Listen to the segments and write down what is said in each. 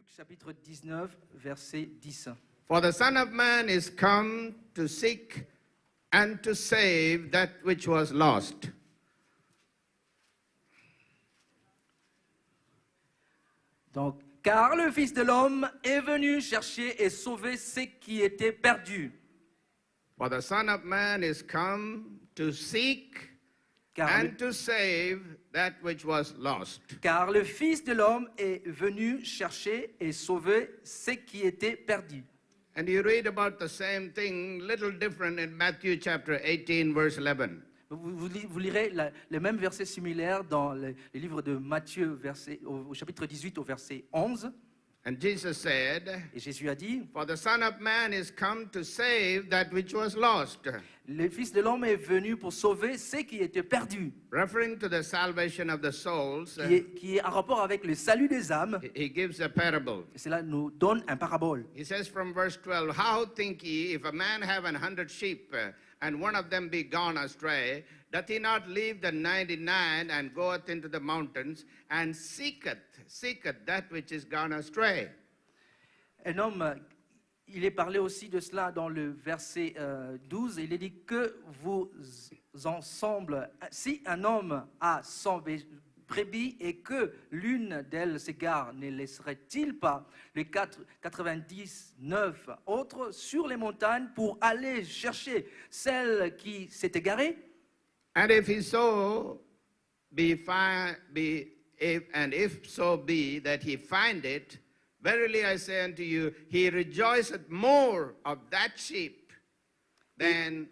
Luc chapitre 19, verset 10. For the Son of Man is come to seek and to save that which was lost. Donc, car le Fils de l'homme est venu chercher et sauver ce qui était perdu. For the Son of Man is come to seek and to save that which was lost. Car le Fils de l'homme est venu chercher et sauver ce qui était perdu. And you read about the same thing, little different in Matthew chapter 18, verse 11. Vous lirez les mêmes versets similaires dans le livre de Matthieu au chapitre 18 au verset 11. And Jesus said, Et Jésus a dit, for the Son of Man is come to save that which was lost. le Fils de l'homme est venu pour sauver ce qui était perdu. Referring to the salvation of the souls, Qui est en rapport avec le salut des âmes. he gives a parable. Et cela nous donne un parabole. He says from verse 12, how think ye, if a man have 100 sheep, and one of them be gone astray, doth he not leave the 99 and goeth into the mountains, and seeketh that which is gone astray? Un homme, il est parlé aussi de cela dans le verset 12. Il est dit que vous ensemble, si un homme a 100 brebis et que l'une d'elles s'égare, ne laisserait-il pas les 99 autres sur les montagnes pour aller chercher celle qui s'est égarée? And if he so be, if so be that he find it, verily I say unto you, he rejoiceth more of that sheep than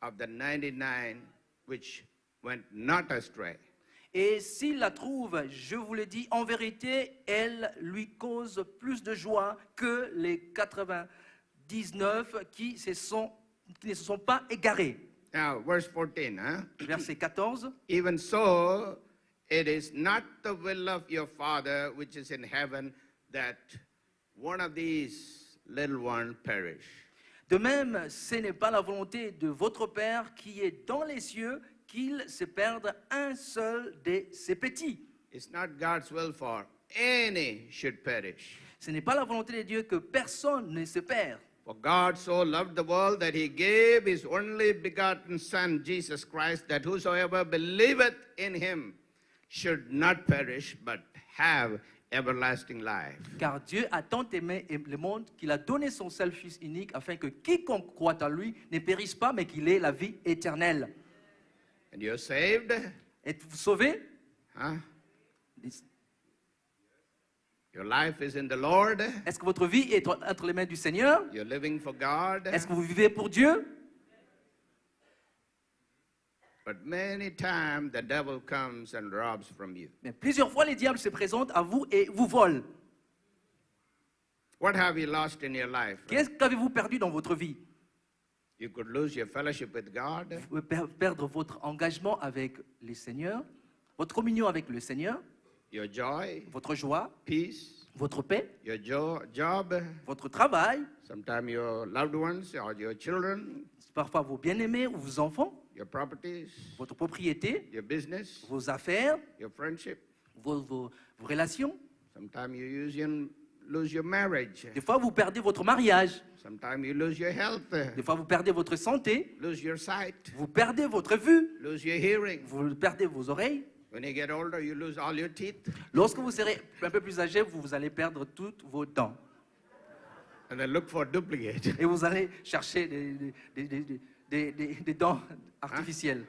of the 99 which went not astray. Et s'il la trouve, je vous le dis, en vérité, elle lui cause plus de joie que les 99 qui ne se sont pas égarés. Now, verse 14, Verset 14. Even so, it is not the will of your Father which is in heaven that one of these little ones perish. De même, ce n'est pas la volonté de votre Père qui est dans les cieux qu'il se perde un seul de ses petits. It's not God's will for any should perish. Ce n'est pas la volonté de Dieu que personne ne se perde. For God so loved the world that he gave his only begotten Son, Jesus Christ, that whosoever believeth in him should not perish, but have everlasting life. Car Dieu a tant aimé le monde qu'il a donné son seul Fils unique afin que quiconque croit en lui ne périsse pas, mais qu'il ait la vie éternelle. And you're saved? Êtes-vous sauvés? Huh? Your life is in the Lord. Est-ce que votre vie est entre les mains du Seigneur? You're living for God. Est-ce que vous vivez pour Dieu? But many times the devil comes and robs from you. Mais plusieurs fois, les diables se présentent à vous et vous volent. What have you lost in your life? Qu'avez-vous perdu dans votre vie? You could lose your fellowship with God. Vous pouvez perdre votre engagement avec le Seigneur, votre communion avec le Seigneur, Your joy, votre joie, peace, votre paix, your job, votre travail, sometimes your loved ones or your children, parfois vos bien-aimés ou vos enfants, your properties, votre propriété, your business, vos affaires, your friendship. vos relations. Sometimes you lose your marriage. Des fois, vous perdez votre mariage. Sometimes you lose your health, Des fois, vous perdez votre santé. lose your sight, Vous perdez votre vue. lose your hearing. Vous perdez vos oreilles. When you get older, you lose all your teeth. Lorsque vous serez un peu plus âgé, vous allez perdre toutes vos dents. And then look for duplicate. Et vous allez chercher des dents artificielles.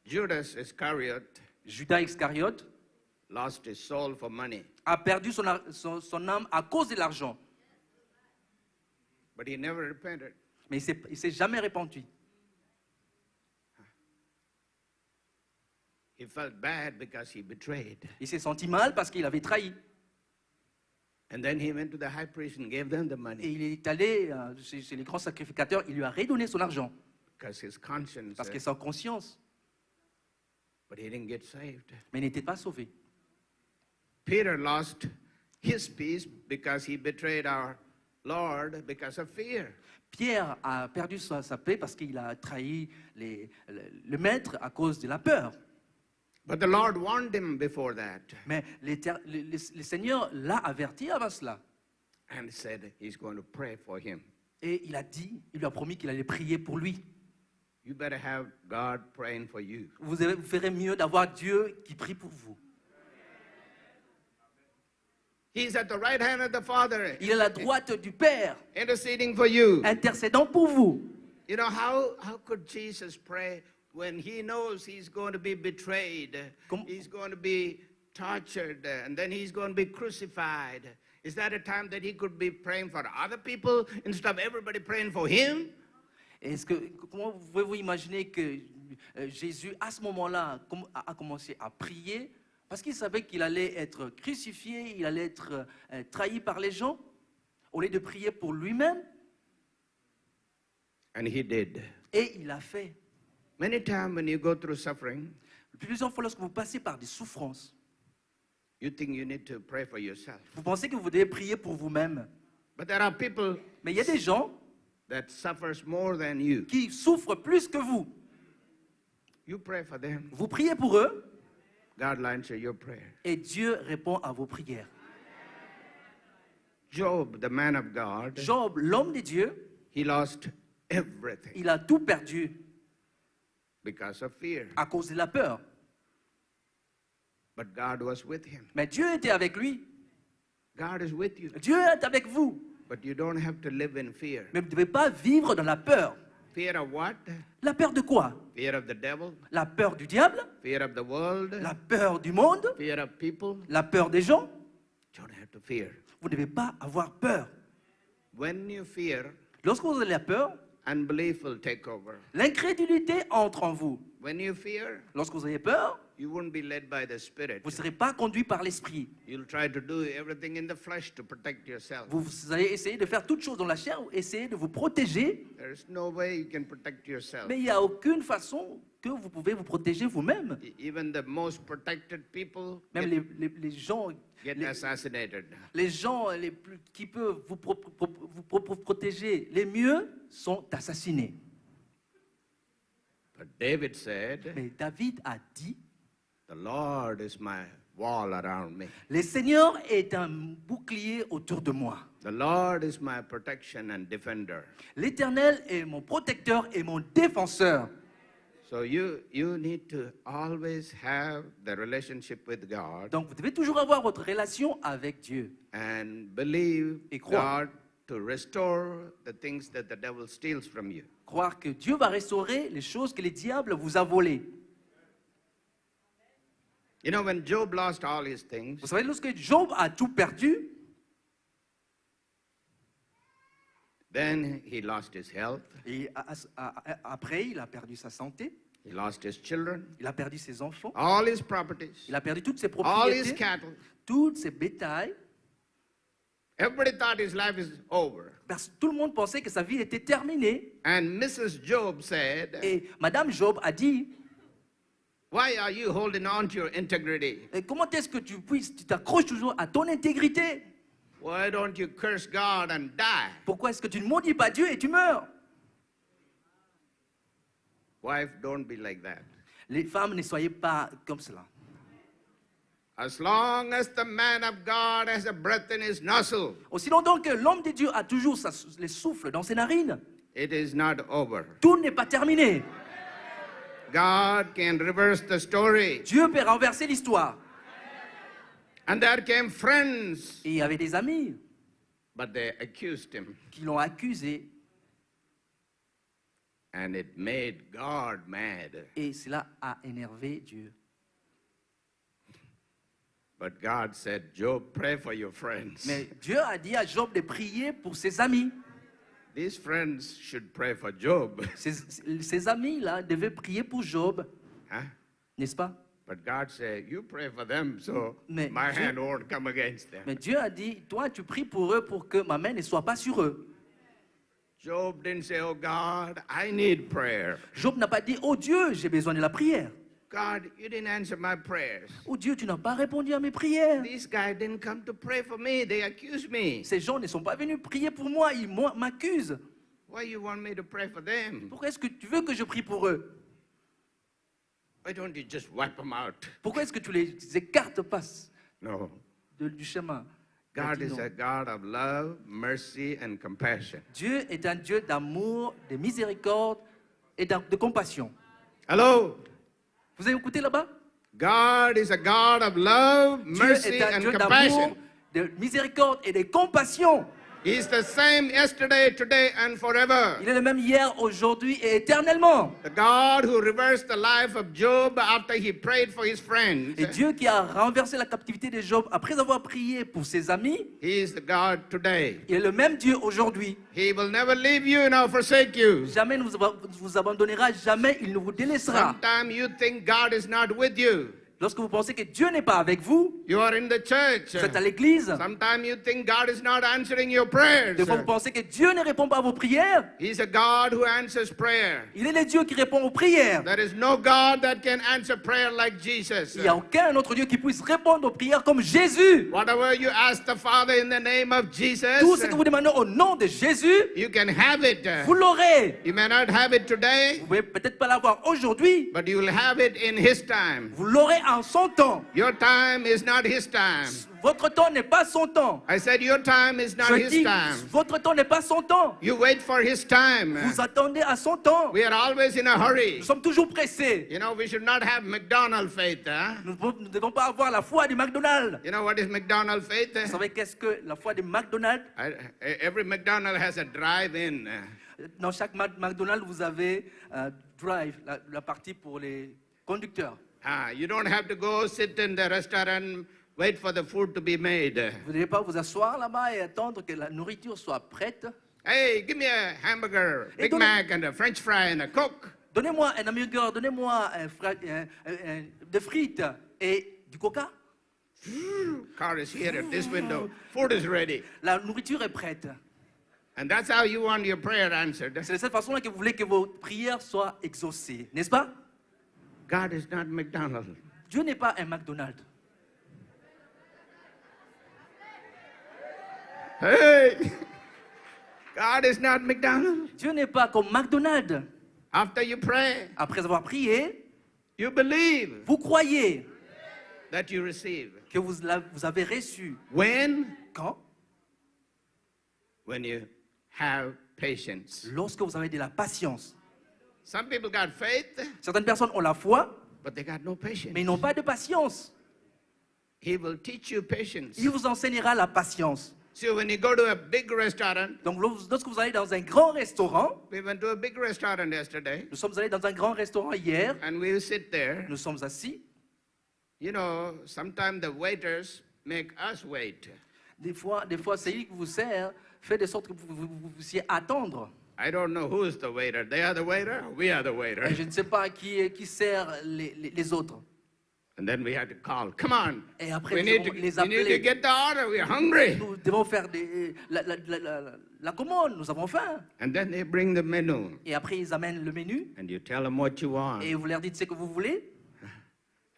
Judas Iscariot Judas Iscariote lost his soul for money, a perdu son âme à cause de l'argent. but he never repented. Mais il ne s'est jamais repenti. He felt bad because he betrayed. Il s'est senti mal parce qu'il avait trahi. And then he went to the high priest and gave them the Et money il est allé chez les grands sacrificateurs, il lui a redonné son argent. because his conscience, Parce que sans conscience. but he didn't get saved. Mais il n'était pas sauvé. Peter lost his peace because he betrayed our Lord because of fear. Pierre a perdu sa paix parce qu'il a trahi le maître à cause de la peur. But the Lord warned him before that Mais le Seigneur l'a averti avant cela. and said he's going to pray for him. Et il lui a promis qu'il allait prier pour lui. You better have God praying for you. Vous ferez mieux d'avoir Dieu qui prie pour vous. He's at the right hand of the Father, Il est à la droite du Père, interceding for you. intercédant pour vous. You know, how could Jesus pray when he knows he's going to be betrayed, he's going to be tortured, and then he's going to be crucified? Is that a time that he could be praying for other people instead of everybody praying for him? Comment pouvez-vous imaginer que Jésus, à ce moment-là, a commencé à prier parce qu'il savait qu'il allait être crucifié, il allait être trahi par les gens, au lieu de prier pour lui-même? And he did. Et il a fait. Many times when you go through suffering, Plusieurs fois, lorsque vous passez par des souffrances, you think you need to pray for yourself. vous pensez que vous devez prier pour vous-même. But there are people Mais il y a des gens that suffers more than you. qui souffrent plus que vous. You pray for them. Vous priez pour eux God will answer your prayer. et Dieu répond à vos prières. Job, the man of God, Job, l'homme de Dieu, he lost everything il a tout perdu because of fear. à cause de la peur. But God was with him. Mais Dieu était avec lui. God is with you. Dieu est avec vous. But you don't have to live in fear. Mais vous ne devez pas vivre dans la peur. Fear of what? La peur de quoi? Fear of the devil? La peur du diable? Fear of the world? La peur du monde? Fear of people? La peur des gens? You don't have to fear. Vous ne devez pas avoir peur. When you fear, Lorsque vous avez la peur, unbelief will take over. l'incrédulité entre en vous. When you fear, Lorsque vous avez peur, you won't be led by the Spirit. vous ne serez pas conduit par l'esprit. You'll try to do everything in the flesh to protect yourself. Vous allez essayer de faire toutes choses dans la chair, essayer de vous protéger, There's no way you can protect yourself. mais il n'y a aucune façon que vous pouvez vous protéger vous-même. Even the most protected people Même les gens, get assassinated. les gens qui peuvent vous protéger les mieux sont assassinés. But David said, Mais David a dit, the Lord is my wall around me. le Seigneur est un bouclier autour de moi. The Lord is my protection and defender. L'Éternel est mon protecteur et mon défenseur. So you need to always have the relationship with God Donc vous devez toujours avoir votre relation avec Dieu and believe Et croire. God to restore the things that the devil steals from you. Croire que Dieu va restaurer les choses que le diable vous a volées. You know, when Job lost all his things, Vous savez, lorsque Job a tout perdu, then he lost his health, et après il a perdu sa santé, he lost his children, il a perdu ses enfants, all his properties, il a perdu toutes ses all his propriétés, cattle. toutes ses bétails. Everybody thought his life is over. Parce que tout le monde pensait que sa vie était terminée. And Mrs. Job said, Et Madame Job a dit, why are you holding on to your integrity? comment est-ce que tu t'accroches toujours à ton intégrité? Why don't you curse God and die? Pourquoi est-ce que tu ne maudis pas Dieu et tu meurs? Wife, don't be like that. Les femmes, ne soyez pas comme cela. As long as the man of God has a breath in his nostril, Aussi longtemps que l'homme de Dieu a toujours les souffles dans ses narines, it is not over. tout n'est pas terminé. God can reverse the story. Dieu peut renverser l'histoire. And there came friends, Et il y avait des amis but they accused him. qui l'ont accusé And it made God mad. et cela a énervé Dieu. But God said, Job, pray for your friends. Mais Dieu a dit à Job de prier pour ses amis. These friends should pray for Job. Ses amis-là devaient prier pour Job, Huh? n'est-ce pas? But God said, you pray for them so Mais my Dieu- hand won't come against them. Mais Dieu a dit, toi tu pries pour eux pour que ma main ne soit pas sur eux. Job didn't say, oh God, I need prayer. Job n'a pas dit, oh Dieu, j'ai besoin de la prière. God, you didn't answer my prayers. Oh Dieu, tu n'as pas répondu à mes prières. These guys didn't come to pray for me. They accuse me. Ces gens ne sont pas venus prier pour moi, ils m'accusent. Why you want me to pray for them? Pourquoi est-ce que tu veux que je prie pour eux? Why don't you just wipe them out? Pourquoi est-ce que tu les écartes pas No. du chemin? Il a God dit is non. a God of love, mercy, and compassion. Dieu est un Dieu d'amour, de miséricorde et de compassion. Hello? Vous avez écouté là-bas? God is a God of love, Dieu mercy, est un and Dieu compassion. d'amour, de miséricorde et de compassion. He's the same yesterday, today, and forever. Il est le même hier, aujourd'hui et éternellement. The God who reversed the life of Job after he prayed for his friends. Et Dieu qui a renversé la captivité de Job après avoir prié pour ses amis, He is the God today. il est le même Dieu aujourd'hui. He will never leave you nor forsake you. Jamais ne vous abandonnera, jamais il ne vous délaissera. Sometimes you think God is not with you. Lorsque vous pensez que Dieu n'est pas avec vous, You are in the church. vous êtes à l'église. Sometimes you think God is not answering your prayers. Des fois, vous pensez que Dieu ne répond pas à vos prières. He's a God who answers prayer. Il est le Dieu qui répond aux prières. There is no God that can answer prayer like Jesus. Il n'y a aucun autre Dieu qui puisse répondre aux prières comme Jésus. Whatever you ask the Father in the name of Jesus, Tout ce que vous demandez au nom de Jésus, you can have it. vous l'aurez. You may not have it today, Vous ne pouvez peut-être pas l'avoir aujourd'hui. but you will have it in His time. Vous l'aurez en son temps. Your time is not His time. Votre temps n'est pas son temps. I said your time is not Je His dis, time. votre temps n'est pas son temps. You wait for His time. Vous attendez à son temps. We are always in a hurry. Nous sommes toujours pressés. You know, we should not have McDonald faith. Huh? Nous ne devons pas avoir la foi du McDonald's. You know what is McDonald faith? Vous savez qu'est-ce que la foi du McDonald's? Every McDonald has a drive-in. Dans chaque McDonald's, vous avez drive, la partie pour les conducteurs. You don't have to go sit in the restaurant, wait for the food to be made. Vous ne devez pas vous asseoir là-bas et attendre que la nourriture soit prête. Hey, give me a hamburger, Et Big donnez- Mac, and a French fry, and a Coke. Donnez-moi un hamburger, donnez-moi des frites et du coca. Car is here at this window. Food is ready. La nourriture est prête. And that's how you want your prayer answered. C'est de cette façon-là que vous voulez que vos prières soient exaucées, n'est-ce pas? God is not McDonald. Dieu n'est pas un McDonald's. Hey, God is not McDonald. Dieu n'est pas comme McDonald's. After you pray, Après avoir prié, you believe vous croyez that you receive. que vous avez reçu. When? Quand? When you have patience. Lorsque vous avez de la patience. Some people got faith, Certaines personnes ont la foi, but they got no patience. mais ils n'ont pas de patience. He will teach you patience. Il vous enseignera la patience. So when you go to a big restaurant, Donc lorsque vous allez dans un grand restaurant, we went to a big restaurant yesterday, nous sommes allés dans un grand restaurant hier, and we sit there. nous sommes assis. You know, sometimes the waiters make us wait. Des fois c'est lui qui vous sert, fait de sorte que vous puissiez attendre. I don't know who's the waiter. They are the waiter, we are the waiter. Et je ne sais pas qui sert les autres. And then we had to call, come on. Et après, We nous need devons to, les we need to appeler. get the order. We're hungry. Nous devons faire la commande, nous avons faim. And then they bring the menu. Et après, ils amènent le menu And you tell them what you want. et vous leur dites ce que vous voulez.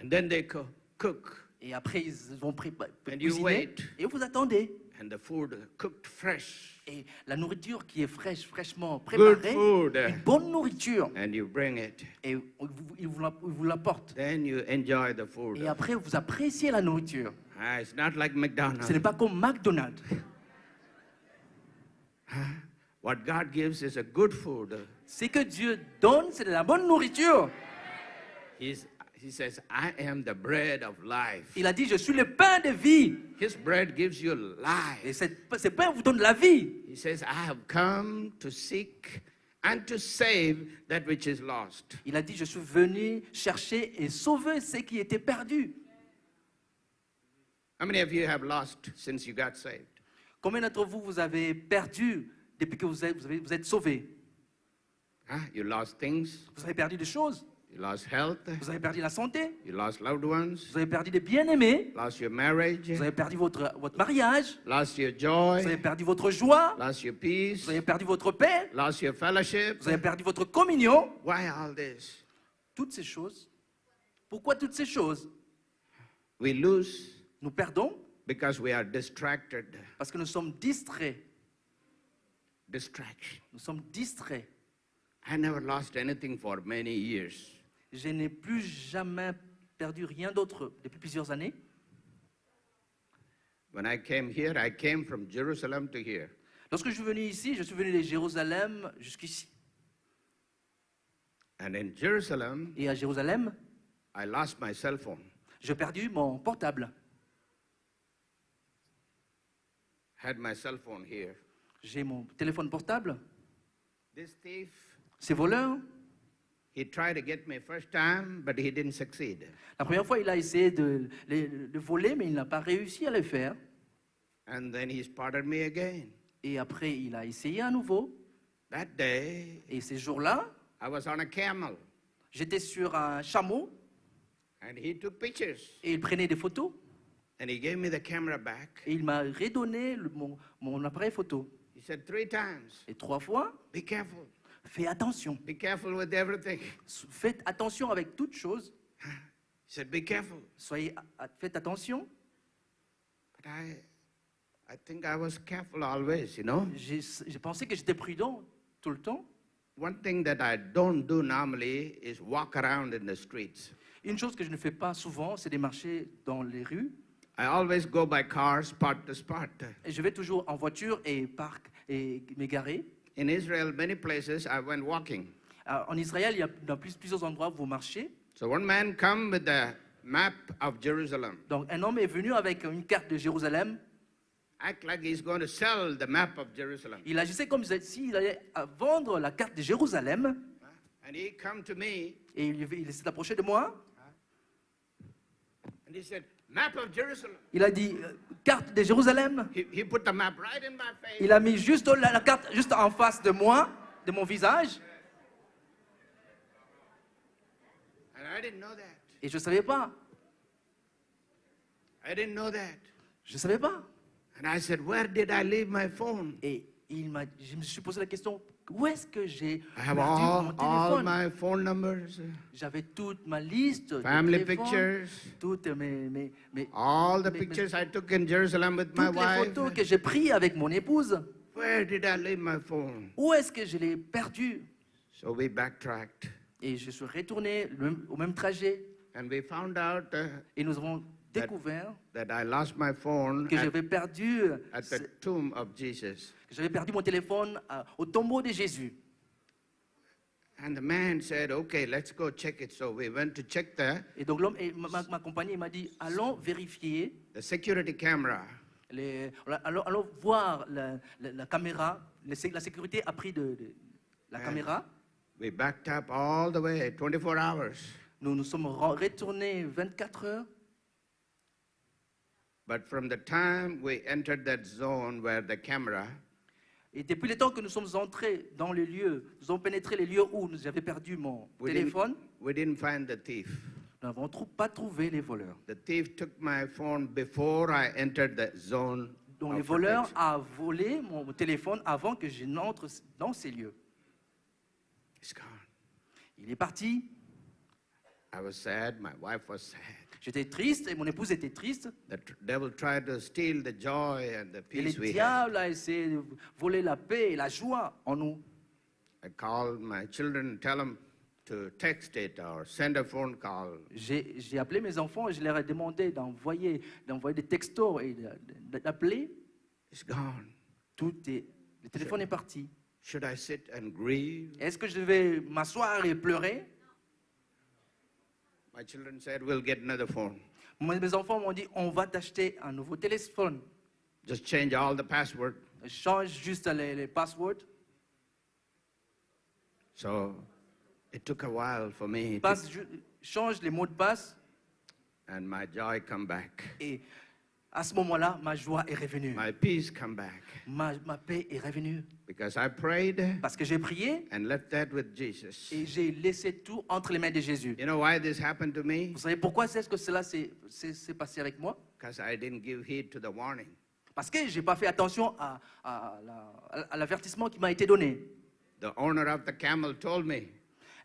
And then they cook. Et après, ils vont And you cuisiner wait. et vous attendez. And the food cooked fresh. Et la nourriture qui est fraîchement Good préparée, food. une bonne nourriture, And you bring it. et ils vous l'apportent. Then you enjoy the food. Et après, vous appréciez la nourriture. It's not like Ce n'est McDonald's. pas comme McDonald's. What God gives is a good food. Ce que Dieu donne, c'est de la bonne nourriture. He says, I am the bread of life. Il a dit, je suis le pain de vie. His bread gives you Et life. ce pain vous donne la vie. He says, I have come to seek and to save that which is lost. Il a dit, je suis venu chercher et sauver ce qui était perdu. How many of you have lost since you got saved? Combien d'entre vous, vous avez perdu depuis que vous êtes sauvés? You lost things. Vous avez perdu des choses. You lost health. Vous avez perdu la santé. You lost loved ones. Vous avez perdu des bien-aimés. Lost your marriage. Vous avez perdu votre mariage. Lost your Vous avez joy. perdu votre joie. Lost your peace. Vous avez perdu votre paix. Lost your fellowship. Vous avez perdu votre communion. Why all this? Toutes ces choses, Pourquoi toutes ces choses? We lose Nous perdons because we are distracted. parce que nous sommes distraits. Distraction. Nous sommes distraits. I never lost anything for many years. Je n'ai plus jamais perdu rien d'autre depuis plusieurs années. When I came here, I came from Jerusalem to here. Lorsque je suis venu ici, je suis venu de Jérusalem jusqu'ici. And in Jerusalem, Et à Jérusalem, I lost my cell phone. j'ai perdu mon portable. Had my cell phone here. J'ai mon téléphone portable. This thief, Ces voleurs, he tried to get me first time, but he didn't succeed. la première fois, il a essayé de voler, mais il n'a pas réussi à le faire. And then he spotted me again. Et après, il a essayé à nouveau. That day, Et ces jours-là, I was on a camel, j'étais sur un chameau and he took pictures. et il prenait des photos. And he gave me the camera back. Et il m'a redonné mon appareil photo. He said 3 times, Et 3 fois, be careful. fais attention. Be careful with everything. Faites attention avec toutes choses. He said, be careful. Faites attention. But I think I was careful always, you know. J'ai pensé que j'étais prudent tout le temps. One thing that I don't do normally is walk around in the streets. Une chose que je ne fais pas souvent, c'est de marcher dans les rues. I always go by car, spot to spot. Et je vais toujours en voiture et m'égarer. In Israel, many places I went walking. En Israël, il y a dans plusieurs endroits où vous marchez. So one man come with the map of Jerusalem. Donc un homme est venu avec une carte de Jérusalem. Act like he's going to sell the map of Jerusalem. Il agissait comme s'il allait vendre la carte de Jérusalem. And he come to me Et il s'est approché de moi. and he said, map of Jerusalem. Il a dit, carte de Jérusalem. He put the map right in my face. Il a mis juste la carte juste en face de moi, de mon visage. And I didn't know that. Et je ne savais pas. I didn't know that. Je ne savais pas. And I said, where did I leave my phone? Et je me suis posé la question, où est-ce que j'ai I perdu have mon all téléphone? my phone numbers, J'avais toute ma liste de family téléphones, pictures, toutes mes all the Mais- pictures I took in Jerusalem with my toutes les wife. photos que j'ai prises avec mon épouse. Where did I leave my phone? Où est-ce que je l'ai perdu? So we backtracked Et je suis retourné au même trajet. and we found out Et nous avons découvert that I lost my phone que j'avais perdu, at the tomb of Jesus. que j'avais perdu mon téléphone au tombeau de Jésus. And the man said, okay, let's go check it. So we went to check Et donc l'homme m'a accompagné et m'a dit, allons vérifier, the security camera. allons voir la caméra, la sécurité a pris de la caméra. We backed up all the way, 24 hours. Nous nous sommes retournés 24 heures. But from the time we entered that zone where the camera, Et depuis le temps que nous sommes entrés dans les lieux, nous avons pénétré les lieux où j'avais perdu mon téléphone, we didn't find the thief. nous n'avons pas trouvé les voleurs. The thief took my phone before I entered the zone. Donc of les voleurs protection. ont volé mon téléphone avant que je n'entre dans ces lieux. It's gone. Il est parti. I was sad. My wife was sad. J'étais triste et mon épouse était triste. The devil tried to steal the joy and the Et le peace we had. diable a essayé de voler la paix et la joie en nous. I called my children and tell them to text it or send a phone call. J'ai appelé mes enfants et je leur ai demandé d'envoyer des textos et d'appeler. It's gone. Le téléphone est parti. Should I sit and grieve? Est-ce que je devais m'asseoir et pleurer? My children said, we'll get another phone. Mes enfants m'ont dit, on va t'acheter un nouveau téléphone. Just change all the password. Change juste les passwords. So it took a while for me. Change les mots de passe. And my joy come back. Et à ce moment-là, ma joie est revenue. My peace come back. Ma paix est revenue. Because I prayed Parce que j'ai prié and left that with Jesus. et j'ai laissé tout entre les mains de Jésus. You know why this happened to me? Vous savez pourquoi c'est que cela s'est passé avec moi? Because I didn't give heed to the warning. Parce que je n'ai pas fait attention à l'avertissement qui m'a été donné. The owner of the camel told me,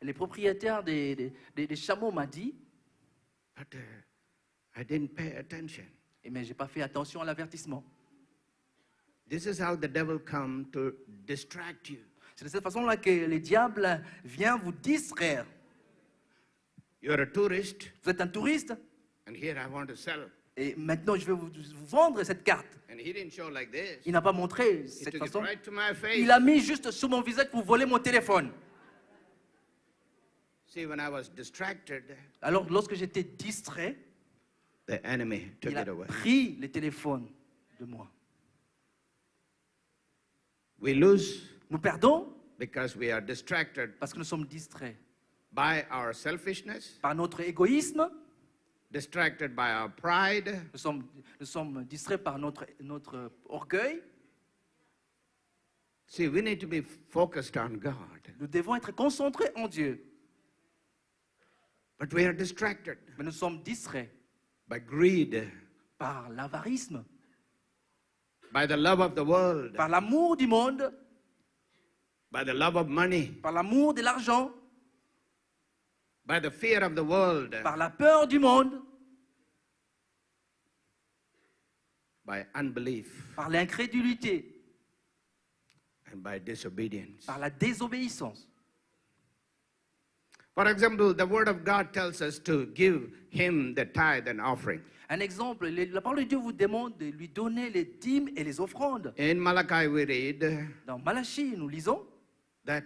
Les propriétaires des chameaux m'ont dit, But I didn't pay attention. Mais je n'ai pas fait attention à l'avertissement. This is how the devil comes to distract you. C'est de cette façon-là que le diable vient vous distraire. You're a tourist, Vous êtes un touriste and here I want to sell. et maintenant je vais vous vendre cette carte. And he didn't show like this. Il n'a pas montré He cette took it façon. right to my face. Il a mis juste sur mon visage pour voler mon téléphone. See, when I was distracted, Alors lorsque j'étais distrait, the enemy took il a it away. pris le téléphone de moi. We lose Nous perdons because we are distracted parce que nous sommes distraits by our selfishness, par notre égoïsme, distracted by our pride, nous sommes distraits par notre orgueil. See, we need to be focused on God, Nous devons être concentrés en Dieu. but we are distracted Mais nous sommes distraits by greed, par l'avarisme, by the love of the world, par l'amour du monde, by the love of money, par l'amour de l'argent, by the fear of the world, par la peur du monde, by unbelief, par l'incrédulité, and by disobedience. par la désobéissance. For example, the Word of God tells us to give Him the tithe and offering. Un exemple, la parole de Dieu vous demande de lui donner les dîmes et les offrandes. In Malachi, we read Dans Malachie, nous lisons, that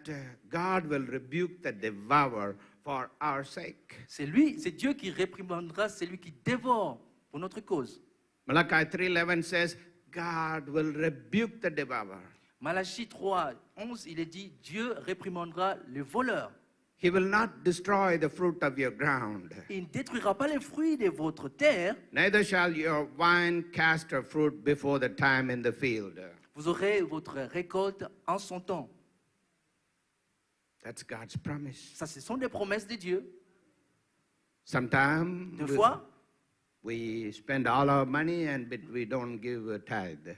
God will rebuke the devourer for our sake. c'est Dieu qui réprimandera celui qui dévore pour notre cause. Malachi 3:11 says, God will rebuke the devourer. Malachie 3, 11, il est dit, Dieu réprimandera le voleur. He will not destroy the fruit of your ground, Il ne détruira pas les fruits de votre terre. neither shall your vine cast her fruit before the time in the field. Vous aurez votre récolte en son temps. That's God's promise. Ça, ce sont des promesses de Dieu. Sometimes Deux fois, we spend all our money and we don't give a tithe.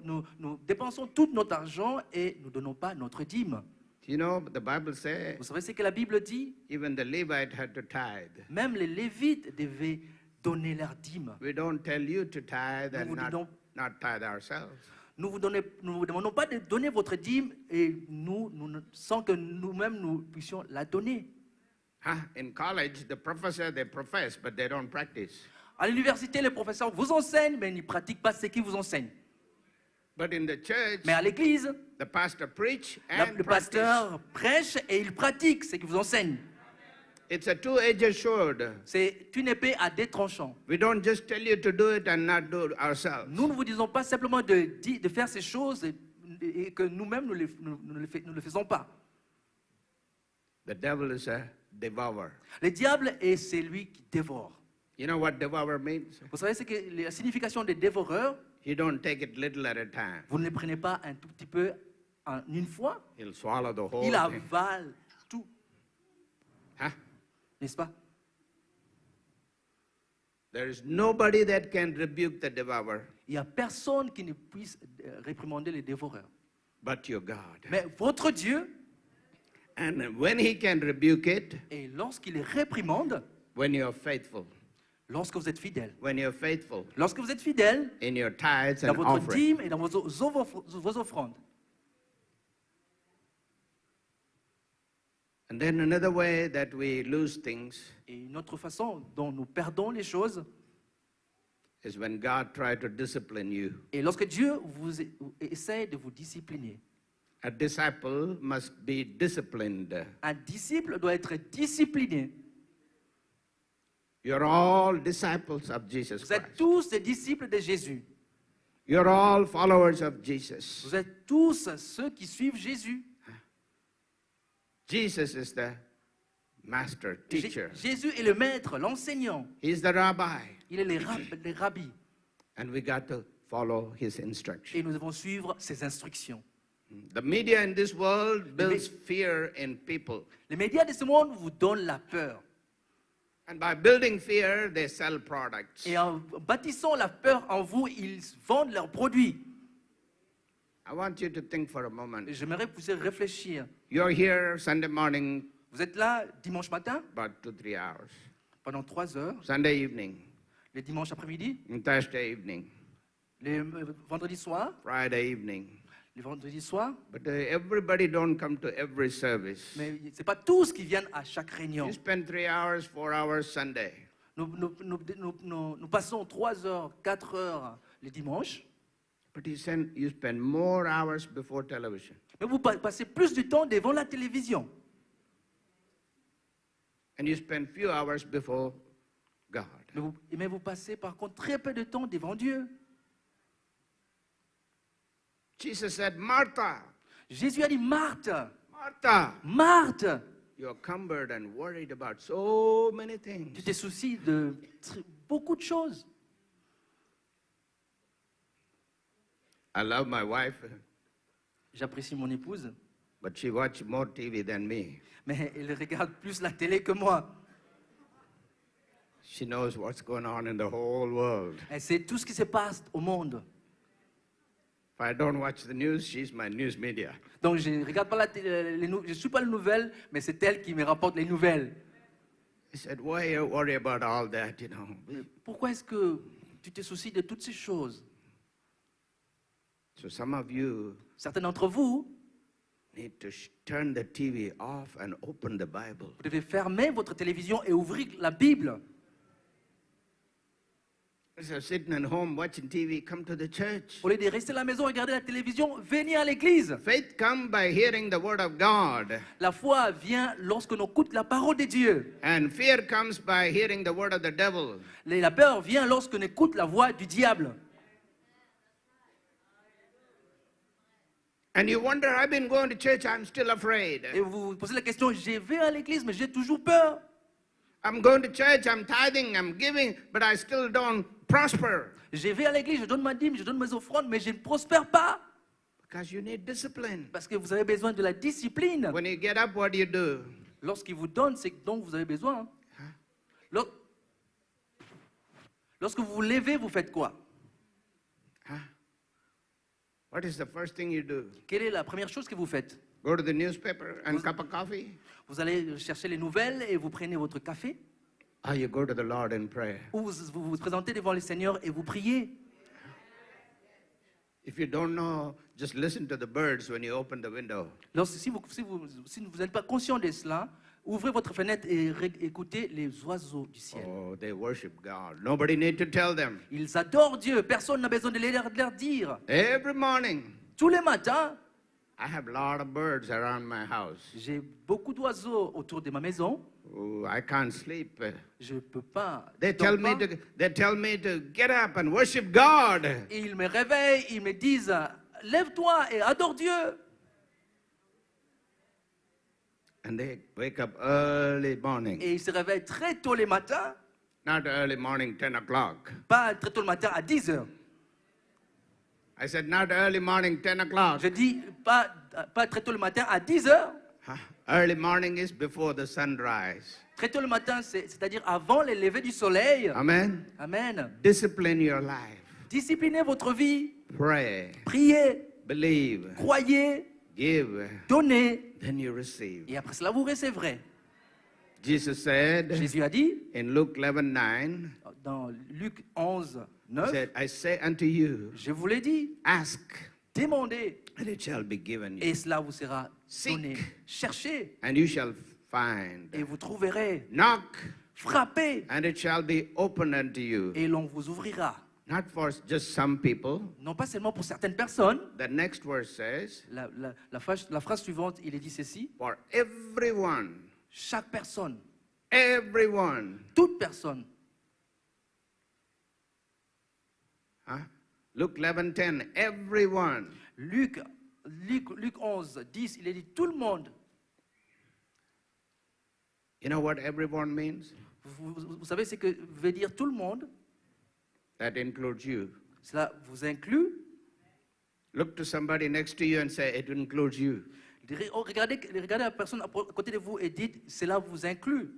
nous dépensons tout notre argent et nous ne donnons pas notre dîme. You know, the Bible says Vous savez ce que la Bible dit? even the Levite had to tithe. Même les Lévites devaient donner leur dîme. We don't tell you to tithe Nous and vous disons- not tithe ourselves. Nous vous demandons pas de donner votre dîme et sans que nous-mêmes nous puissions la donner. In college, the professor, they profess, but they don't practice. À l'université, les professeurs vous enseignent, mais ils ne pratiquent pas ce qu'ils vous enseignent. But in the church, Mais à l'église, the pastor preach and le practice. pasteur prêche et il pratique ce qu'il vous enseigne. It's a two-edged sword. C'est une épée à deux tranchants. We don't just tell you to do it and not do it ourselves. Nous ne vous disons pas simplement de faire ces choses et que nous-mêmes nous ne le faisons pas. The devil is a devourer. Le diable est celui qui dévore. You know what devourer means? Vous savez ce que la signification de dévoreur? He don't take it little at a time. Vous ne les prenez pas un tout petit peu en une fois. He'll swallow the whole Il thing. avale tout, Huh? n'est-ce pas? There is nobody that can rebuke the devourer Il n'y a personne qui ne puisse réprimander les dévoreurs. but your God. Mais votre Dieu, And when he can rebuke it, et lorsqu'il les réprimande, when you're faithful, lorsque vous êtes fidèle, when you're faithful lorsque vous êtes fidèle in your tithes dans and votre offering. dîme et dans vos offrandes. And then another way that we lose things Et une autre façon dont nous perdons les choses, is when God tries to discipline you. et lorsque Dieu essaie de vous discipliner. A disciple must be disciplined. Un disciple doit être discipliné. You're all disciples of Jesus Vous êtes Christ. tous des disciples de Jésus. You're all followers of Jesus. Vous êtes tous ceux qui suivent Jésus. Jesus is the master teacher. Jésus est le maître, l'enseignant. He's the rabbi. Il est le rabbi. And we got to follow his Et instruction. nous devons suivre ses instructions. The media in this world builds fear in people. Les médias de ce monde vous donnent la peur. And by building fear, they sell products. Et en bâtissant la peur en vous, ils vendent leurs produits. I want you to think for a moment. J'aimerais que vous puissiez réfléchir. You're here Sunday morning Vous êtes là dimanche matin, about 2-3 hours. pendant 3 heures, Sunday evening, les dimanches après-midi, Thursday evening, les vendredis soirs, Friday evening. les vendredis soirs. But everybody don't come to every service. Mais ce n'est pas tous qui viennent à chaque réunion. You spend 3 hours, 4 hours Sunday. Nous passons 3 heures, 4 heures les dimanches. But you spend more hours before television. Mais vous passez plus de temps devant la télévision. And you spend few hours before God. Mais vous passez par contre très peu de temps devant Dieu. Jesus said, Martha, Jésus a dit, Marthe, Martha, Marthe, you're cumbered and worried about so many things. tu te soucies de beaucoup de choses. I love my wife, J'apprécie mon épouse, but she watches more TV than me. mais elle regarde plus la télé que moi. She knows what's going on in the whole world. Elle sait tout ce qui se passe au monde. If I don't watch the news, she's my news media. Donc je ne regarde pas la télé, je ne suis pas les nouvelles, mais c'est elle qui me rapporte les nouvelles. I said, why you worry about all that, you know? Pourquoi est-ce que tu te soucies de toutes ces choses? So some of you Certains d'entre vous, need to turn the TV off and open the Bible. vous devez fermer votre télévision et ouvrir la Bible. Instead of sitting at home watching TV, come to the church. Au lieu de rester à la maison et regarder la télévision, venez à l'église. Faith comes by hearing the word of God, La foi vient lorsque l'on écoute la parole de Dieu. and fear comes by hearing the word of the devil. La peur vient lorsque l'on écoute la voix du diable. And you wonder, I've been going to church, I'm still afraid. Et vous vous posez la question, je vais à l'église, mais j'ai toujours peur. I'm going to church, I'm tithing, I'm giving, but I still don't prosper. Je vais à l'église, je donne ma dîme, je donne mes offrandes, mais je ne prospère pas. Because you need discipline. Parce que vous avez besoin de la discipline. When you get up, what do? Lorsqu'il vous donne, c'est dont vous avez besoin. Lors- Lorsque vous vous levez, vous faites quoi? Huh? What is the first thing you do? Quelle est la première chose que vous faites? Go to the newspaper and cup of coffee? Vous allez chercher les nouvelles et vous prenez votre café? Or you go to the Lord in prayer? Ou vous présentez devant le Seigneur et vous priez? If you don't know, just listen to the birds when you open the window. Si vous n'êtes pas conscient de cela, ouvrez votre fenêtre et écoutez les oiseaux du ciel. Oh, they worship God. Nobody need to tell them. Ils adorent Dieu. Personne n'a besoin de leur dire. Every morning, Tous les matins, I have a lot of birds around my house. j'ai beaucoup d'oiseaux autour de ma maison. Oh, I can't sleep. Je ne peux pas. They tell dors pas. they tell me to get up and worship God. Et ils me réveillent, ils me disent, lève-toi et adore Dieu. And they wake up early morning. Et ils se réveillent très tôt le matin, Not early morning, 10 o'clock. pas très tôt le matin à 10 heures. I said, not early morning, 10 o'clock. Je dis pas très tôt le matin à 10 heures. Huh? Early morning is before the sunrise. Très tôt le matin, c'est-à-dire avant le lever du soleil. Amen. Amen. Discipline your life. Disciplinez votre vie. Pray. Priez, Believe. croyez, Give. donnez. Then you receive. Et après cela, vous recevrez. Jesus said Jésus a dit, in Luke 11:9, dans Luc 11, he 9, said, I say unto you, je vous l'ai dit, ask, demandez, and it shall be given you. et cela vous sera donné. Seek. Cherchez, And you shall find. et vous trouverez. Knock, Frappez, and it shall be opened unto you. et l'on vous ouvrira. Not for just some people. Non pas seulement pour certaines personnes. The next verse says, La phrase suivante, il est dit ceci. for everyone, Chaque personne, everyone. toute personne. Huh? Luke 11:10, everyone. Luc 11, 10, il est dit tout le monde. You know what everyone means? Vous savez ce que veut dire tout le monde? That includes you. Cela vous inclut. Look to somebody next to you and say, it includes you. Regardez la personne à côté de vous et dites, cela vous inclut.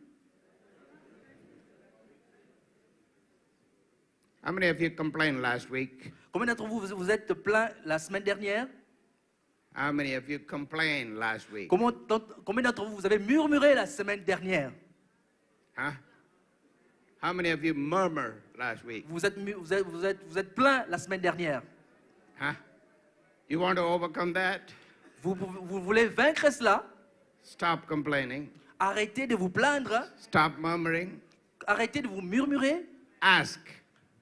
How many of you complained last week? Combien d'entre vous vous êtes plaints la semaine dernière? How many of you complained last week? Combien d'entre vous vous avez murmuré la semaine dernière? Huh? How many of you murmur last week? Vous êtes plein la semaine dernière. Huh? You want to overcome that? Vous voulez vaincre cela? Stop complaining. Arrêtez de vous plaindre. Stop murmuring. Arrêtez de vous murmurer. Ask.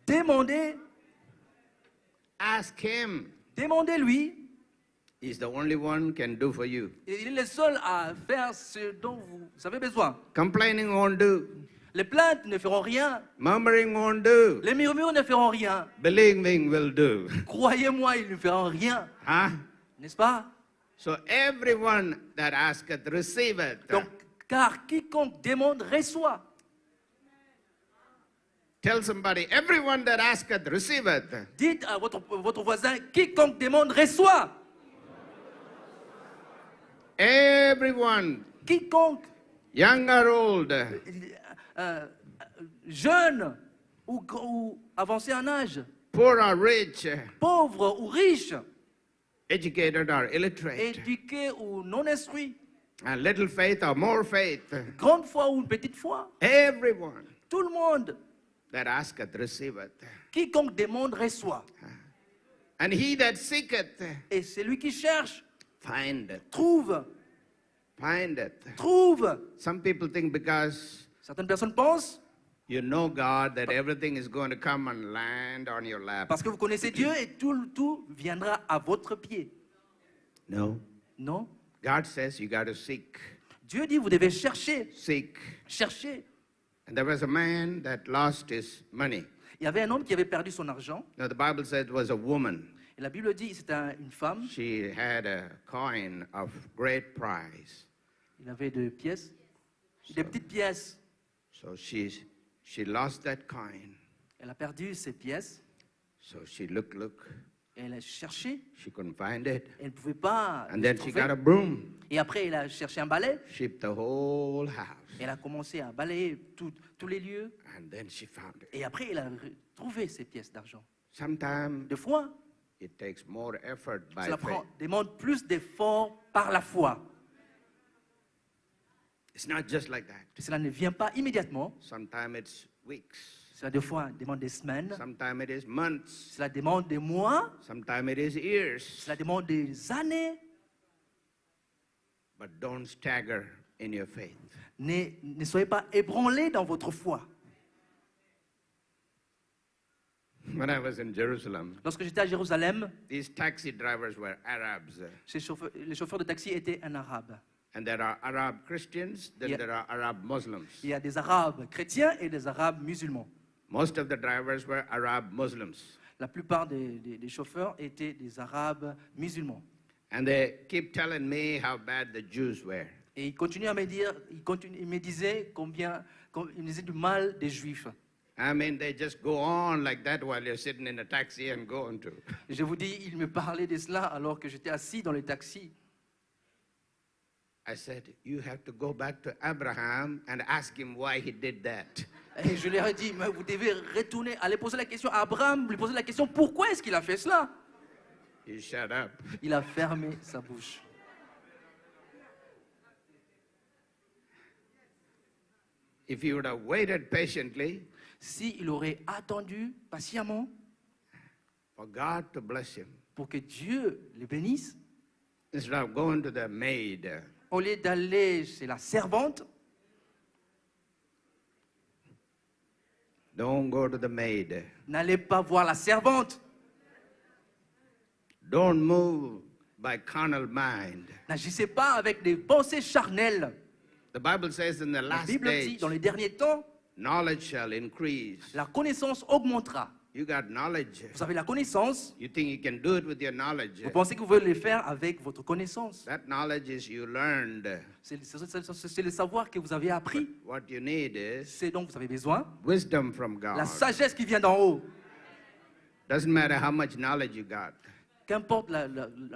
Demandez. Ask him. Demandez-lui. He's the only one can do for you. Il est le seul à faire ce dont vous avez besoin. Complaining won't do. Les plaintes ne feront rien. Murmuring won't do. Les murmures ne feront rien. Believing will do. Croyez-moi, ils ne feront rien. Huh? N'est-ce pas? So everyone that asketh receiveth. Donc, car quiconque demande reçoit. Tell somebody, everyone that asketh receiveth. Dites à votre voisin, quiconque demande reçoit. Everyone, Quiconque, young or old, jeune ou avancé en âge, poor or rich, pauvre ou riche, educated or illiterate, éduqué ou non instruit, and little faith or more faith. grande foi ou une petite foi, Everyone tout le monde, that asketh receiveth. quiconque demande reçoit. And he that seeketh Et celui qui cherche, findeth. trouve. Findeth. Trouve. Some people think because Certaines personnes pensent, you know God that everything is going to come and land on your lap. parce que vous connaissez Dieu et tout viendra à votre pied. No. Non. God says you got to seek. Dieu dit, vous devez chercher. Seek. Chercher. And there was a man that lost his money. Il y avait un homme qui avait perdu son argent. Now the Bible said it was a woman. Et la Bible dit, c'était une femme. She had a coin of great price. Il avait des pièces, des petites pièces. So she lost that coin. Elle a perdu ses pièces. So she looked. Et elle a cherché. She couldn't find it. Elle ne pouvait pas And le then she trouver. got a broom. Et après, elle a cherché un balai. Swept the whole house. Elle a commencé à balayer tous les lieux. And then she found it. Et après, elle a trouvé ses pièces d'argent. Sometimes Des fois, it takes more effort by cela faith. demande plus d'efforts par la foi. It's not just like that. Cela ne vient pas immédiatement. Sometimes it's weeks. Cela, des fois, demande des semaines. Sometimes it is months. Cela demande des mois. Sometimes it is years. Cela demande des années. But don't stagger in your faith. Ne soyez pas ébranlés dans votre foi. When I was in Jerusalem, Lorsque j'étais à Jérusalem, these taxi drivers were Arabs. les chauffeurs de taxi étaient un arabe. And there are Arab Christians, then Yeah. there are Arab Muslims. Il y a des arabes chrétiens et des arabes musulmans. Most of the drivers were Arab Muslims. La plupart des chauffeurs étaient des arabes musulmans. And they keep telling me how bad the Jews were. Et ils continuent à me dire, ils me disaient ils me disaient du mal des juifs. I mean, they just go on like that while you're sitting in a taxi and go on to. Je vous dis, ils me parlaient de cela alors que j'étais assis dans les taxis. I said, you have to go back to Abraham and ask him why he did that. Et je leur ai dit, mais vous devez retourner, aller poser la question à Abraham, lui poser la question, pourquoi est-ce qu'il a fait cela? He shut up. Il a fermé sa bouche. If you would have waited patiently S'il aurait attendu patiemment for God to bless him, pour que Dieu le bénisse, instead of going to the maid, au lieu d'aller chez la servante, don't go to the maid. n'allez pas voir la servante. Don't move by carnal mind. N'agissez pas avec des pensées charnelles. The Bible says in the La last Bible dit, days, dans les derniers temps, knowledge shall increase. la connaissance augmentera. You got knowledge. Vous avez la connaissance, You think you can do it with your knowledge. vous pensez que vous pouvez le faire avec votre connaissance. That knowledge is you learned. C'est le savoir que vous avez appris. What you need is C'est dont vous avez besoin. wisdom from La God. sagesse qui vient d'en haut. Doesn't matter how much knowledge you got. Qu'importe la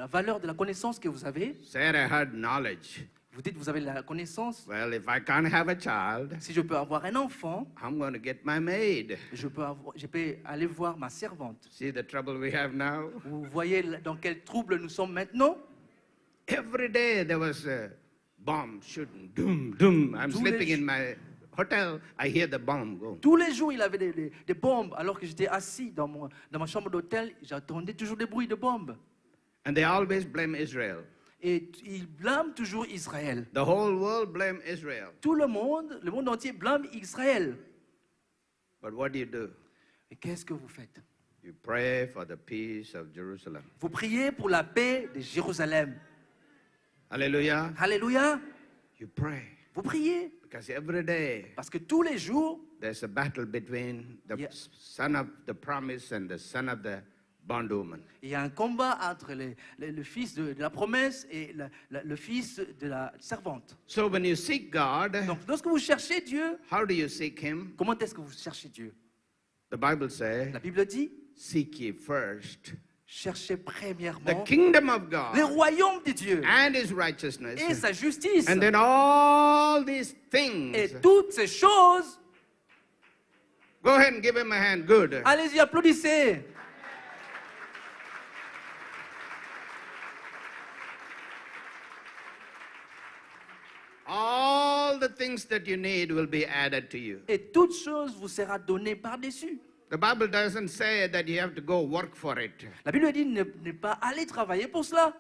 valeur de la connaissance que vous avez, Sarah had knowledge. vous dites que vous avez la connaissance. Well, if I can't have a child, Si je peux avoir un enfant, I'm going to get my maid. je peux aller voir ma servante. See the trouble we have now? Vous voyez dans quel trouble nous sommes maintenant? Every day there was a bomb shooting. Doom, doom. I'm Tous sleeping les in my hotel, I hear the bomb go. Tous les jours, il avait des bombes. Alors que j'étais assis dans ma chambre d'hôtel, j'entendais toujours des bruits de bombes. And they always blame Israel. Et il blâme toujours Israël. The whole world blame Israel. Tout le monde entier blâme Israël. But what do? Et qu'est-ce que vous faites? You pray for the peace of Jerusalem. Vous priez pour la paix de Jérusalem. Hallelujah. Alléluia. You pray. Vous priez. Because every day Parce que tous les jours, there's a battle between the Yeah. son of the promise and the son of the bondwoman. il y a un combat entre le fils de la promesse et le fils de la servante. So when you seek God, Donc, lorsque vous cherchez Dieu, how do you seek him? comment est-ce que vous cherchez Dieu? The Bible says, La Bible dit, seek ye first cherchez the premièrement kingdom of le God royaume de Dieu and his righteousness. et sa justice. And then all these things. Et toutes ces choses, Go ahead and give him a hand. Good. allez-y, applaudissez. All the things that you need will be added to you. Et toute chose vous sera donnée par-dessus. The Bible doesn't say that you have to go work for it. La Bible dit ne pas aller travailler pour cela.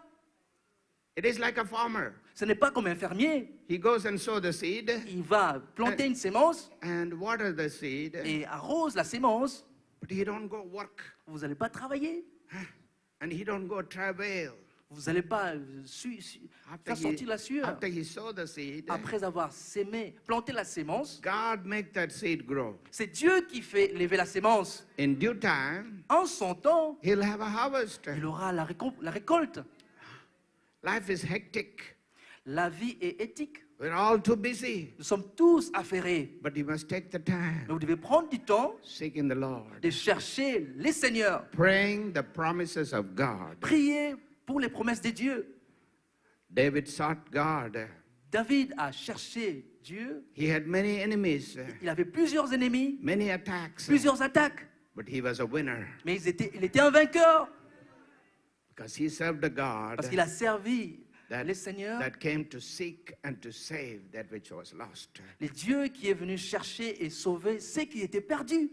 It is like a farmer. Ce n'est pas comme un fermier. He goes and sows the seed Il va planter une sémence and water the seed, et arrose la sémence. but he don't go work Vous n'allez pas travailler. and he don't go travail. Vous n'allez pas faire sortir la sueur. After he sowed the seed, Après avoir planté la sémence, God make that seed grow. c'est Dieu qui fait lever la sémence. In due time, En son temps, he'll have a harvest. il aura la récolte. Life is hectic. La vie est éthique. We're all too busy. Nous sommes tous affairés. But you must take the time Mais vous devez prendre du temps seeking the Lord, de chercher les seigneurs. praying the promises of God. Prier pour les promesses de Dieu. David sought God. David a cherché Dieu. He had many enemies, Il avait plusieurs ennemis, many attacks, plusieurs attaques. but he was a winner Mais il était un vainqueur because he served a God parce qu'il a servi that, les seigneurs, that came to seek and to save that which was lost. les dieux qui est venu chercher et sauver ce qui était perdu.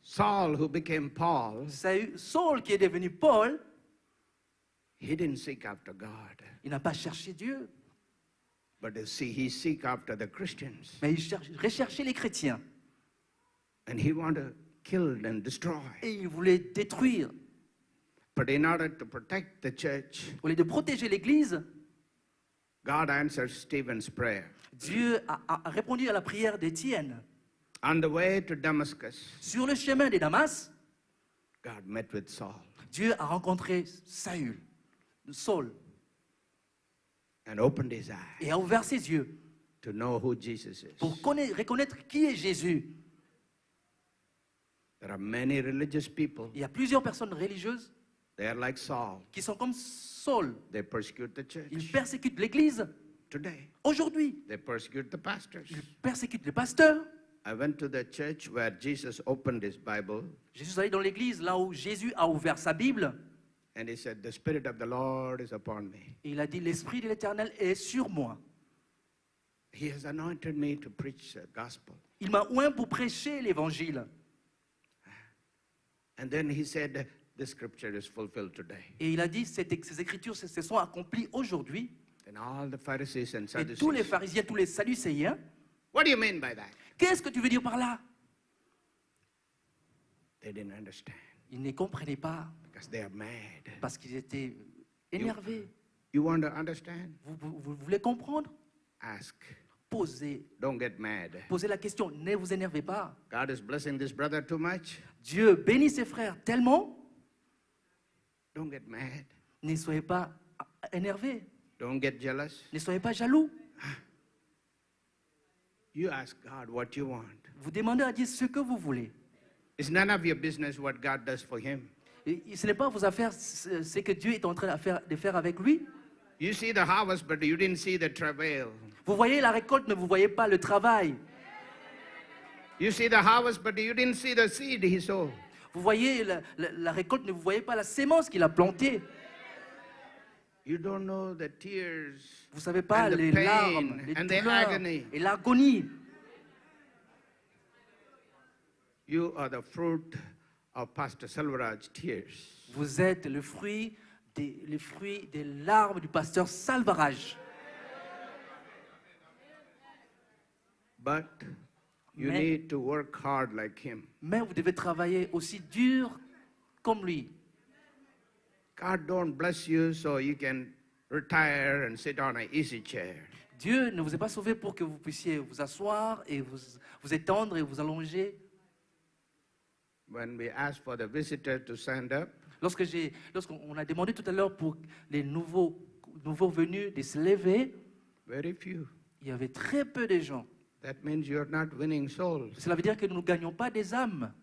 Saul, who became Paul, Saul qui est devenu Paul, he didn't seek after God, il n'a pas cherché Dieu, but you see, he seek after the Christians, mais il recherchait les chrétiens. and he wanted to kill and destroy. Et il voulait détruire. But in order to protect the church, Au lieu de protéger l'Église, God answered Stephen's prayer. Dieu a répondu à la prière d'Étienne. On the way to Damascus, Sur le chemin de Damas, God met with Saul Dieu a rencontré Saul, and opened his eyes et a ouvert ses yeux to know who Jesus is. pour reconnaître qui est Jésus. There are many religious people. Il y a plusieurs personnes religieuses They are like Saul. qui sont comme Saul. They persecute the church. Ils persécutent l'Église. Today, Aujourd'hui, they persecute the pastors. ils persécutent les pasteurs. I went to the church where Jesus opened his Bible Je suis allé dans l'Église là où Jésus a ouvert sa Bible. and he said, "The Spirit of the Lord is upon me. Et il a dit, l'Esprit de l'Éternel est sur moi. He has anointed me to preach the gospel." Il m'a oint pour prêcher l'Évangile. And then he said, "The scripture is fulfilled today." Et il a dit, ces Écritures se sont accomplies aujourd'hui. And all the Pharisees and Et tous les Sadducees, pharisiens, tous les sadducéens, what do you mean by that? qu'est-ce que tu veux dire par là? They didn't understand Ils ne comprenaient pas because they are mad. parce qu'ils étaient énervés. You want to understand? Vous voulez comprendre? Ask. Posez Don't get mad. la question, ne vous énervez pas. God is blessing this brother too much. Dieu bénit ses frères tellement, Don't get mad. ne soyez pas énervés, Don't get jealous. ne soyez pas jaloux. You ask God what you want. Vous demandez à Dieu ce que vous voulez. It's none of your business what God does for him. Et ce n'est pas vos affaires, ce que Dieu est en train de faire avec lui. You see the harvest, but you didn't see the travail. Vous voyez la récolte, mais vous ne voyez pas le travail. You see the harvest, but you didn't see the seed he sowed. Vous voyez la récolte, mais vous ne voyez pas la sémence qu'il a plantée. You don't know the tears Vous ne savez pas and the les larmes, pain les and the douleurs agony. et l'agonie. You are the fruit of Pastor Salvaraj's tears. Vous êtes le fruit des larmes du pasteur Salvaraj. But you Mais- need to work hard like him. Mais vous devez travailler aussi dur comme lui. God don't bless you so you can retire and sit on an easy chair. Dieu ne vous a pas sauvé pour que vous puissiez vous asseoir et vous étendre et vous allonger. When we asked for the visitor to stand up, Lorsqu'on a demandé tout à l'heure pour les nouveaux venus de se lever, very few. il y avait très peu de gens. That means you're not winning souls. Cela veut dire que nous ne gagnons pas des âmes.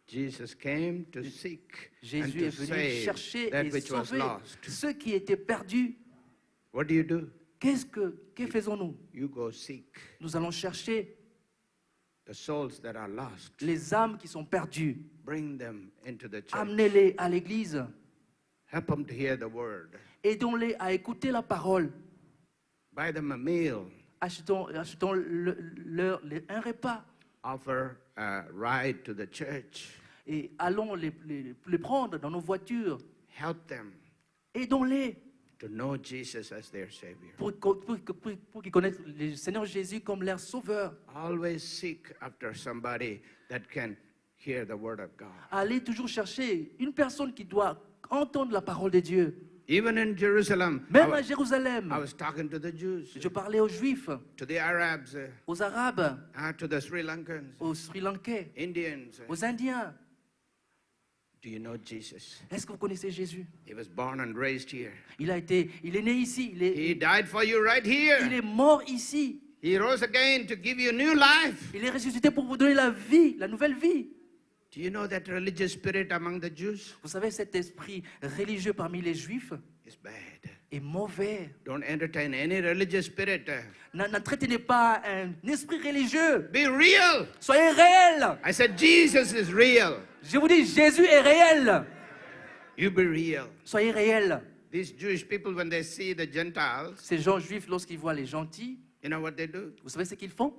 Jesus came to seek and Jésus to est venu save chercher that et which was sauver lost. ceux qui étaient perdus. What do? Que faisons-nous? You go seek Nous allons chercher the souls that are lost. les âmes qui sont perdues. Bring them into the church. Amenez-les à l'église. Help them to hear the word. Aidons-les à écouter la parole. Buy them a meal. Achetons un repas Offer a ride to the church. et allons les prendre dans nos voitures. Help them Aidons-les to know Jesus as their Savior. pour qu'ils connaissent le Seigneur Jésus comme leur sauveur. Always seek after somebody that can hear the word of God. Allez toujours chercher une personne qui doit entendre la parole de Dieu. Even in Jerusalem, Même à Jérusalem, I was talking to the Jews, je parlais aux Juifs, to the Arabs, aux Arabes, to the Sri Lankans, aux Sri Lankais, Indians. aux Indiens. Do you know Jesus? Est-ce que vous connaissez Jésus? He was born and raised here. Il est né ici, He died for you right here. il est mort ici. He rose again to give you new life. Il est ressuscité pour vous donner la vie, la nouvelle vie. Do you know that religious spirit among the Jews Vous savez, cet esprit religieux parmi les Juifs is bad. est mauvais. Don't entertain any religious spirit. N'entretiennez pas un esprit religieux. Be real. Soyez réels. I said, Jesus is real. Je vous dis, Jésus est réel. You be real. Soyez réels. These Jewish people, when they see the Gentiles, Ces gens juifs, lorsqu'ils voient les gentils, you know what they do? vous savez ce qu'ils font?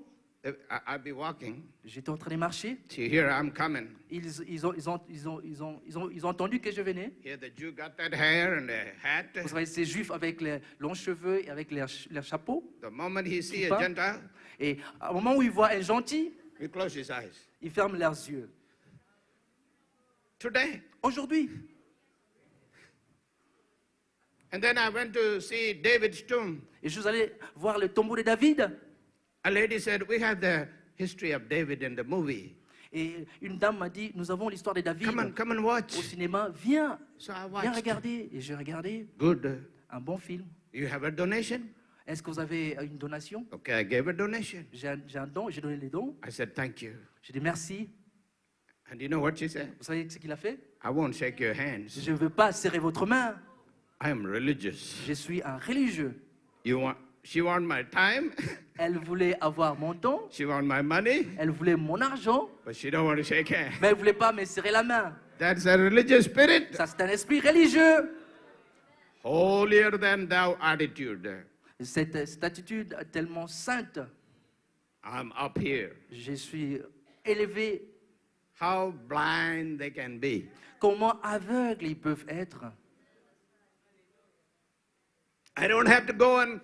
I'll be walking. J'étais en train de marcher. See, here I'm coming. Ils ont entendu que je venais. Here the Jew got that hair and the hat. Vous savez, ces juifs avec les longs cheveux et avec leurs chapeaux. The moment he see a Pas. Gentile, Et au moment où ils voient un gentil, he close his eyes. ils ferment leurs yeux. Today. Aujourd'hui. And then I went to see David's tomb. Et je suis allé voir le tombeau de David. A lady said, we have the history of David in the movie. Et une dame m'a dit, nous avons l'histoire de David Come and watch. au cinéma. Viens, So I viens watched. regarder. Et j'ai regardé Good. un bon film. You have a donation? Est-ce que vous avez une donation? Okay, I gave a donation. J'ai un don, j'ai donné les dons. I said, thank you. J'ai dit merci. And you know what she said? Vous savez ce qu'il a fait? I won't shake your hands. Je ne veux pas serrer votre main. I am religious. Je suis un religieux. She want my time. Elle voulait avoir mon don. She want my money. Elle voulait mon argent. But she don't want to shake hands. Mais elle ne voulait pas me serrer la main. That's a religious spirit. Ça, c'est un esprit religieux. Holier than thou attitude. Cette attitude tellement sainte. I'm up here. Je suis élevé. How blind they can be. Comment aveugles ils peuvent être. I don't have to go and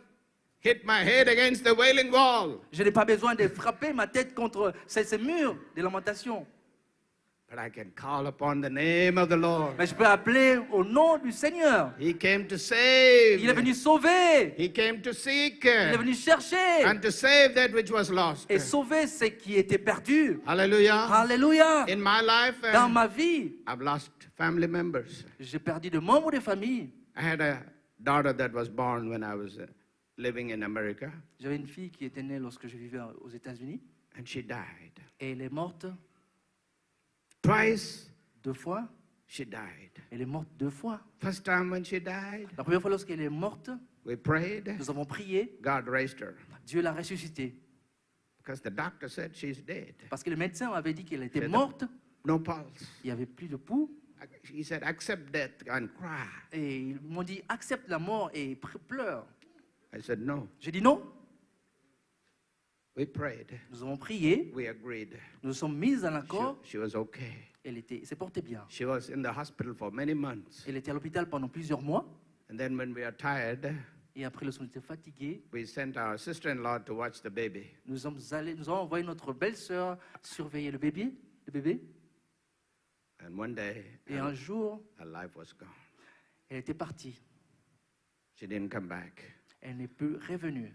hit my head against the wailing wall. Je n'ai pas besoin de frapper ma tête contre ces murs de lamentation. But I can call upon the name of the Lord. Mais je peux appeler au nom du Seigneur. He came to save. Il est venu sauver. He came to seek Il est venu chercher and to save that which was lost. et sauver ce qui était perdu. Hallelujah. Alléluia. In my life, Dans ma vie, I've lost family members. j'ai perdu de membres de famille. I had a daughter that was born when I was living in America, J'avais une fille qui était née lorsque je vivais aux États-Unis and she died. et elle est morte Twice, 2 fois. she died. Elle est morte 2 fois. First time when she died, La première fois lorsqu'elle est morte, we prayed. nous avons prié. God raised her Dieu l'a ressuscitée because the doctor said she's dead. parce que le médecin avait dit qu'elle était C'est morte. No pulse. Il n'y avait plus de pouls. He said, accept death and cry. Et ils m'ont dit, accepte la mort et pleure. I said, no. J'ai dit non. We prayed. Nous avons prié, We agreed. nous nous sommes mis en accord. She was okay. Elle s'est portée bien. She was in the hospital for many months. Elle était à l'hôpital pendant plusieurs mois. And then when we are tired, Et après, lorsqu'on était fatigués, we sent our sister-in-law to watch the baby. nous avons envoyé notre belle-sœur surveiller le bébé. And one day, Et un jour, her life was gone. elle était partie. She didn't come back. Elle n'est plus revenue.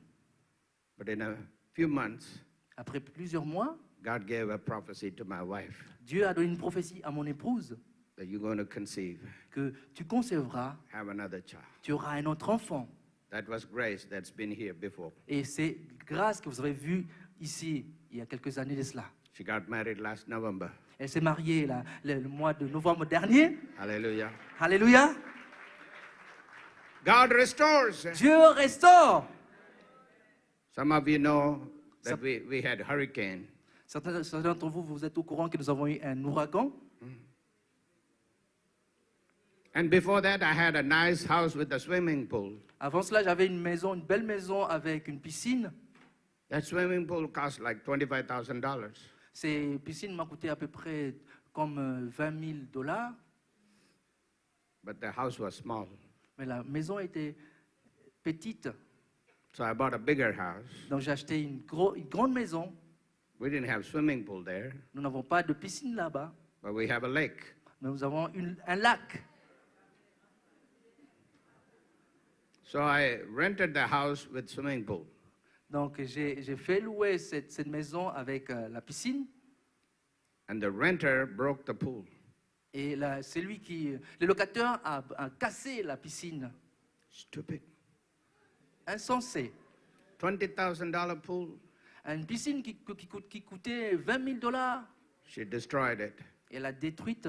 But in a few months, Après plusieurs mois, God gave a prophecy to my wife Dieu a donné une prophétie à mon épouse that you're going to conceive, que tu concevras, have another child. tu auras un autre enfant. That was grace that's been here before. Et c'est grâce que vous avez vu ici, il y a quelques années de cela. She got married last November. Elle s'est mariée le mois de novembre dernier. Hallelujah. Alléluia. God restores. Dieu restaure. Some of you know that we had hurricane. Certains d'entre vous, vous êtes au courant que nous avons eu un ouragan. And before that, I had a nice house with a swimming pool. Avant cela, j'avais une maison, une belle maison avec une piscine. That swimming pool cost like $25,000. Ces piscines m'ont coûté à peu près comme $20,000. But the house was small. Mais la maison était petite. So I bought a bigger house. Donc j'ai acheté une grande maison. We didn't have swimming pool there, Nous n'avons pas de piscine là-bas, but we have a lake. mais nous avons un lac. So I rented the house with swimming pool. Donc j'ai fait louer cette maison avec la piscine. And the renter broke the pool. Et le locateur a cassé la piscine. Stupid. Insensé. $20,000 pool. Une piscine qui coûtait $20,000. She destroyed it. Elle l'a détruite.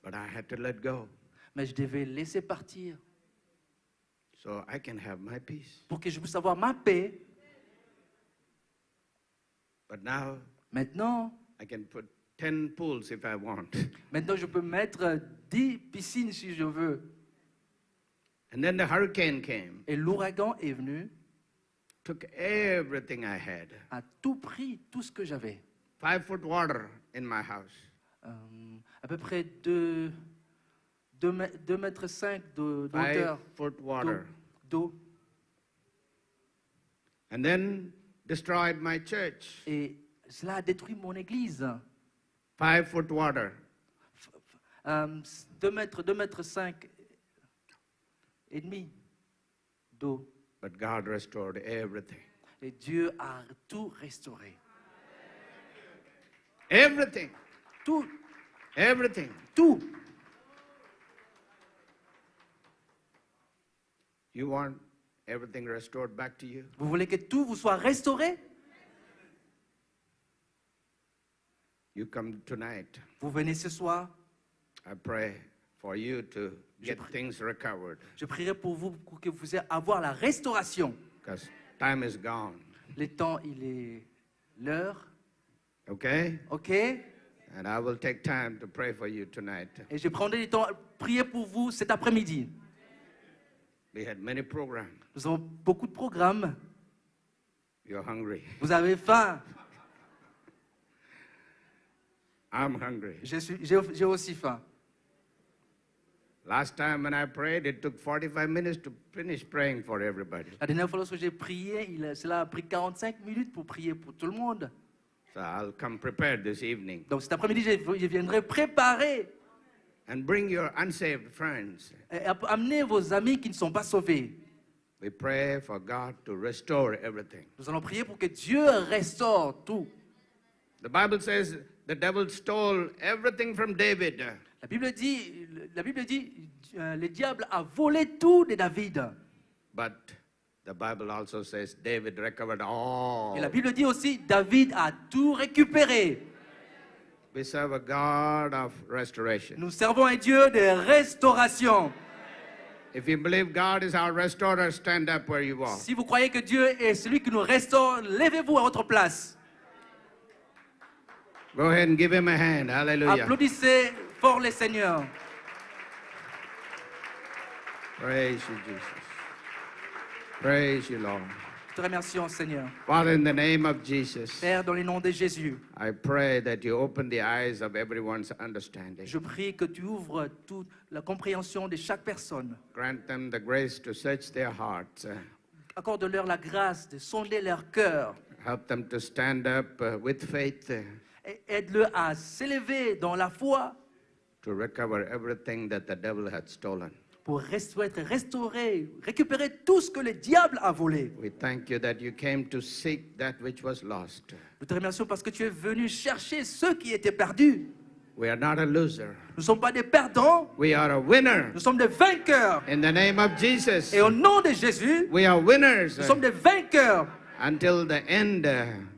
But I had to let go Mais je devais laisser partir so I can have my peace. pour que je puisse avoir ma paix. But now Maintenant, I can put 10 pools if I want. maintenant je peux mettre 10 piscines si je veux. And then the hurricane came, Et l'ouragan est venu, took everything I had. a tout pris, tout ce que j'avais. 5-foot water in my house. À peu près 2 mètres 5 de hauteur 5-foot water. d'eau. And then destroyed my church. Et cela a détruit mon église. 5-foot water. 2 mètres 5 et demi d'eau. But God restored everything. Et Dieu a tout restauré. Everything. Tout, Everything. tout. You want everything restored back to you? Vous voulez que tout vous soit restauré? You come tonight. Vous venez ce soir. I pray for you to get things recovered Je prierai pour vous pour que vous puissiez avoir la restauration. because time is gone. Le temps, il est l'heure. Okay? OK? And I will take time to pray for you tonight. Et je prendrai le temps à prier pour vous cet après-midi. We had many programs. Nous avons beaucoup de programmes. You're hungry. Vous avez faim. I'm hungry. J'ai aussi faim. Last time when I prayed, it took 45 minutes to finish praying for everybody. La dernière fois lorsque j'ai prié, cela a pris 45 minutes pour prier pour tout le monde. So I'll come prepared this evening. Donc cet après-midi, je viendrai préparer And bring your unsaved friends. et amener vos amis qui ne sont pas sauvés. We pray for God to restore everything. Nous allons prier pour que Dieu restaure tout. The Bible says the devil stole everything from David. La Bible dit, le diable a volé tout de David. But the Bible also says David recovered all. Et la Bible dit aussi, David a tout récupéré. We serve a God of restoration. Nous servons un Dieu de restauration. If you believe God is our restorer, stand up where you are. Si vous croyez que Dieu est celui qui nous restaure, levez-vous à votre place. Go ahead and give him a hand. Hallelujah. Applaudissez fort le Seigneur. Praise you, Jesus. Praise you, Lord. Nous te remercions, Seigneur. Father, in the name of Jesus, Père, dans le nom de Jésus, I pray that you open the eyes of everyone's understanding. je prie que tu ouvres toute la compréhension de chaque personne. Grant them the grace to search their hearts. Accorde-leur la grâce de sonder leur cœur. Help them to stand up with faith Et aide-le à s'élever dans la foi to recover everything that the devil had stolen. pour être restauré, récupérer tout ce que le diable a volé. We thank you that you came to seek that which was lost. Nous te remercions parce que tu es venu chercher ceux qui étaient perdus. We are not a loser. Nous ne sommes pas des perdants, We are a winner. nous sommes des vainqueurs. In the name of Jesus, Et au nom de Jésus, we are winners. nous sommes des vainqueurs. Until the end,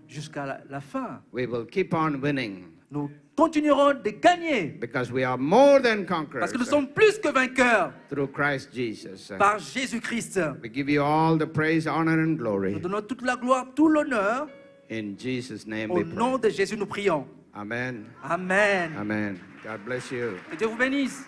Jusqu'à la fin, we will keep on winning nous continuerons de gagner because we are more than conquerors parce que nous sommes plus que vainqueurs through Christ Jesus. par Jésus-Christ. We give you all the praise, honor, and Nous glory. donnons toute la gloire, tout l'honneur. In Jesus' name Au we nom pray. de Jésus, nous prions. Amen. Amen. Amen. God bless you. Que Dieu vous bénisse.